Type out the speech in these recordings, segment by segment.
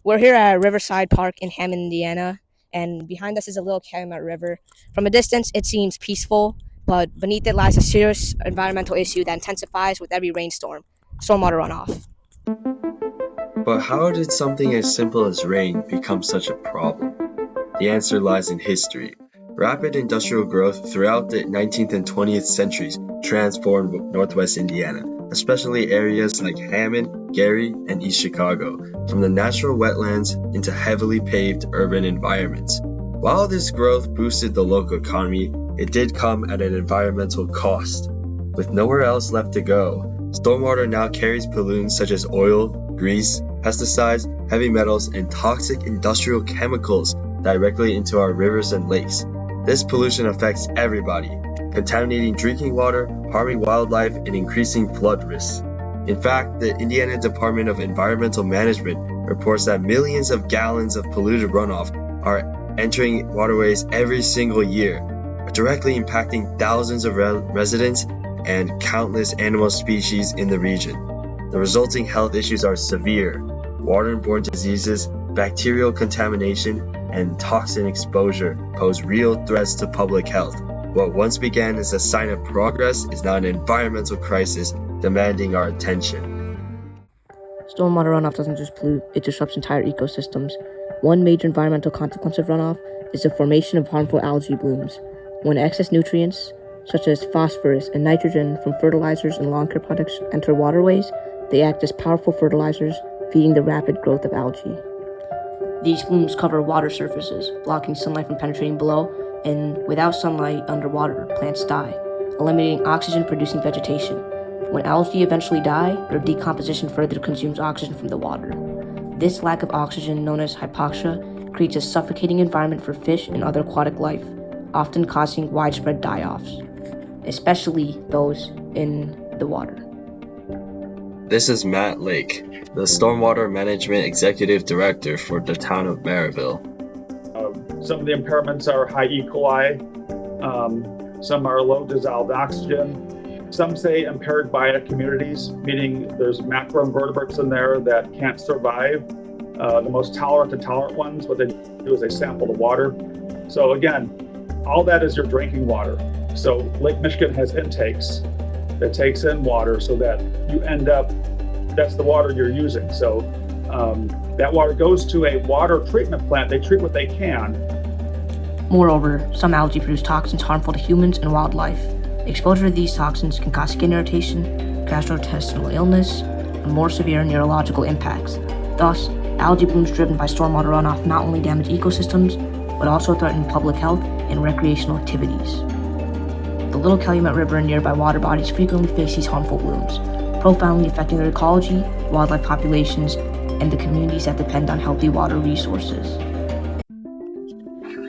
We're here at Riverside Park in Hammond, Indiana, and behind us is a little Calumet River. From a distance, it seems peaceful, but beneath it lies a serious environmental issue that intensifies with every rainstorm: stormwater runoff. But how did something as simple as rain become such a problem? The answer lies in history. Rapid industrial growth throughout the 19th and 20th centuries transformed northwest Indiana, especially areas like Hammond, Gary, and East Chicago, from the natural wetlands into heavily paved urban environments. While this growth boosted the local economy, it did come at an environmental cost. With nowhere else left to go, stormwater now carries pollutants such as oil, grease, pesticides, heavy metals, and toxic industrial chemicals directly into our rivers and lakes. This pollution affects everybody, contaminating drinking water, harming wildlife, and increasing flood risks. In fact, the Indiana Department of Environmental Management reports that millions of gallons of polluted runoff are entering waterways every single year, directly impacting thousands of residents and countless animal species in the region. The resulting health issues are severe. Waterborne diseases, bacterial contamination, and toxin exposure pose real threats to public health. What once began as a sign of progress is now an environmental crisis demanding our attention. Stormwater runoff doesn't just pollute, it disrupts entire ecosystems. One major environmental consequence of runoff is the formation of harmful algae blooms. When excess nutrients, such as phosphorus and nitrogen from fertilizers and lawn care products, enter waterways, they act as powerful fertilizers, feeding the rapid growth of algae. These blooms cover water surfaces, blocking sunlight from penetrating below, and without sunlight underwater, plants die, eliminating oxygen-producing vegetation. When algae eventually die, their decomposition further consumes oxygen from the water. This lack of oxygen, known as hypoxia, creates a suffocating environment for fish and other aquatic life, often causing widespread die-offs, especially those in the water. This is Matt Lake, the Stormwater Management Executive Director for the town of Maryville. Some of the impairments are high E. coli, some are low dissolved oxygen. Some say impaired biocommunities, meaning there's macroinvertebrates in there that can't survive. The most tolerant ones, what they do is they sample the water. So again, all that is your drinking water. So Lake Michigan has intakes that takes in water so that you end up, that's the water you're using. So that water goes to a water treatment plant. They treat what they can. Moreover, some algae produce toxins harmful to humans and wildlife. Exposure to these toxins can cause skin irritation, gastrointestinal illness, and more severe neurological impacts. Thus, algae blooms driven by stormwater runoff not only damage ecosystems, but also threaten public health and recreational activities. The Little Calumet River and nearby water bodies frequently face these harmful blooms, profoundly affecting their ecology, wildlife populations, and the communities that depend on healthy water resources.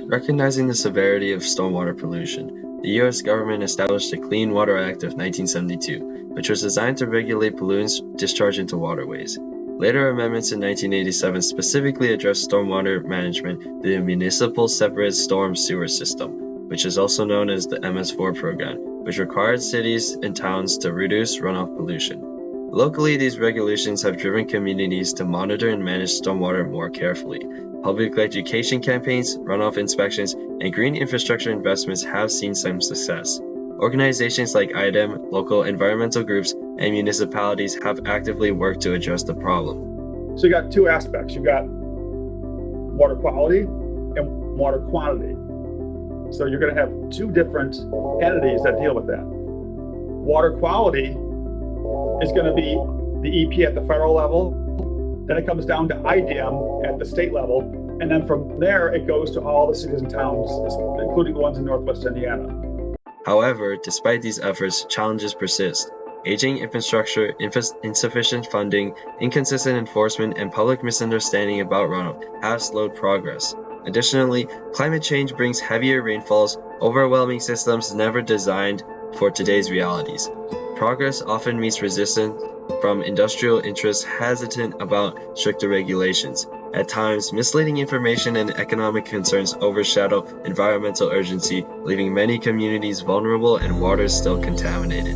Recognizing the severity of stormwater pollution, the U.S. government established the Clean Water Act of 1972, which was designed to regulate pollutants discharged into waterways. Later amendments in 1987 specifically addressed stormwater management through the Municipal Separate Storm Sewer System, which is also known as the MS4 program, which required cities and towns to reduce runoff pollution. Locally, these regulations have driven communities to monitor and manage stormwater more carefully. Public education campaigns, runoff inspections, and green infrastructure investments have seen some success. Organizations like IDEM, local environmental groups, and municipalities have actively worked to address the problem. So you got two aspects. You got water quality and water quantity. So you're going to have two different entities that deal with that. Water quality is going to be the EP at the federal level. Then it comes down to IDEM at the state level. And then from there, it goes to all the cities and towns, including the ones in Northwest Indiana. However, despite these efforts, challenges persist. Aging infrastructure, insufficient funding, inconsistent enforcement, and public misunderstanding about runoff have slowed progress. Additionally, climate change brings heavier rainfalls, overwhelming systems never designed for today's realities. Progress often meets resistance from industrial interests hesitant about stricter regulations. At times, misleading information and economic concerns overshadow environmental urgency, leaving many communities vulnerable and waters still contaminated.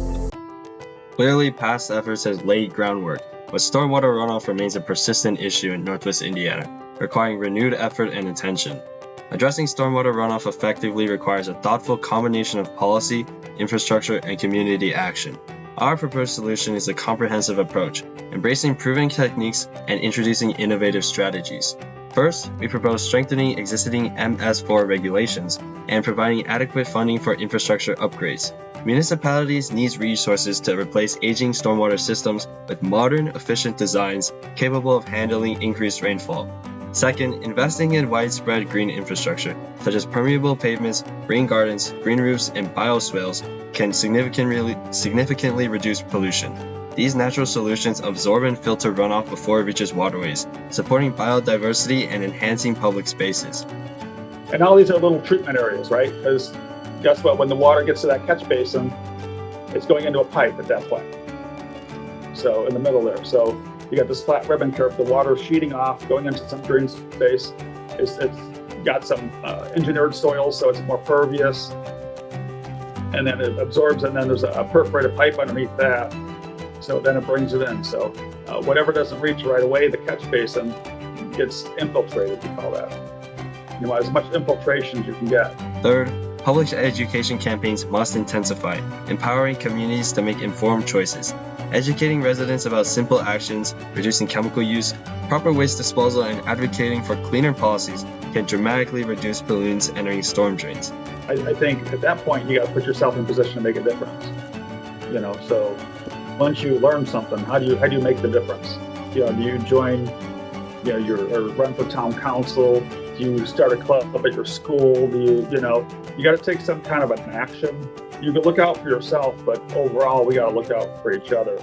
Clearly, past efforts have laid groundwork, but stormwater runoff remains a persistent issue in Northwest Indiana, requiring renewed effort and attention. Addressing stormwater runoff effectively requires a thoughtful combination of policy, infrastructure, and community action. Our proposed solution is a comprehensive approach, embracing proven techniques and introducing innovative strategies. First, we propose strengthening existing MS4 regulations and providing adequate funding for infrastructure upgrades. Municipalities need resources to replace aging stormwater systems with modern, efficient designs capable of handling increased rainfall. Second, investing in widespread green infrastructure, such as permeable pavements, rain gardens, green roofs, and bioswales, can significantly reduce pollution. These natural solutions absorb and filter runoff before it reaches waterways, supporting biodiversity and enhancing public spaces. And all these are little treatment areas, right? Because guess what? When the water gets to that catch basin, it's going into a pipe at that point. So in the middle there. So you got this flat ribbon curve, the water sheeting off, going into some green space. It's got some engineered soil, so it's more pervious. And then it absorbs, and then there's a perforated pipe underneath that. So then it brings it in. So whatever doesn't reach right away, the catch basin gets infiltrated, we call that. You want as much infiltration as you can get. Third, public education campaigns must intensify, empowering communities to make informed choices. Educating residents about simple actions, reducing chemical use, proper waste disposal, and advocating for cleaner policies can dramatically reduce pollutants entering storm drains. I think at that point, you got to put yourself in position to make a difference. So once you learn something, how do you make the difference? Do you join, or run for town council? Do you start a club at your school? You got to take some kind of an action. You can look out for yourself, but overall, we got to look out for each other.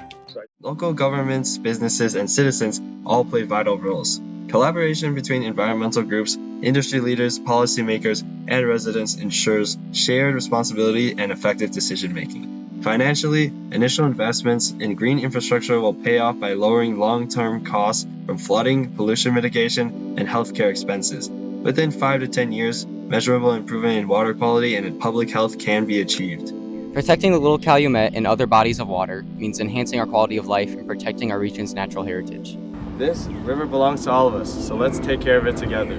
Local governments, businesses, and citizens all play vital roles. Collaboration between environmental groups, industry leaders, policymakers, and residents ensures shared responsibility and effective decision-making. Financially, initial investments in green infrastructure will pay off by lowering long-term costs from flooding, pollution mitigation, and healthcare expenses. Within 5 to 10 years, measurable improvement in water quality and in public health can be achieved. Protecting the Little Calumet and other bodies of water means enhancing our quality of life and protecting our region's natural heritage. This river belongs to all of us, so let's take care of it together.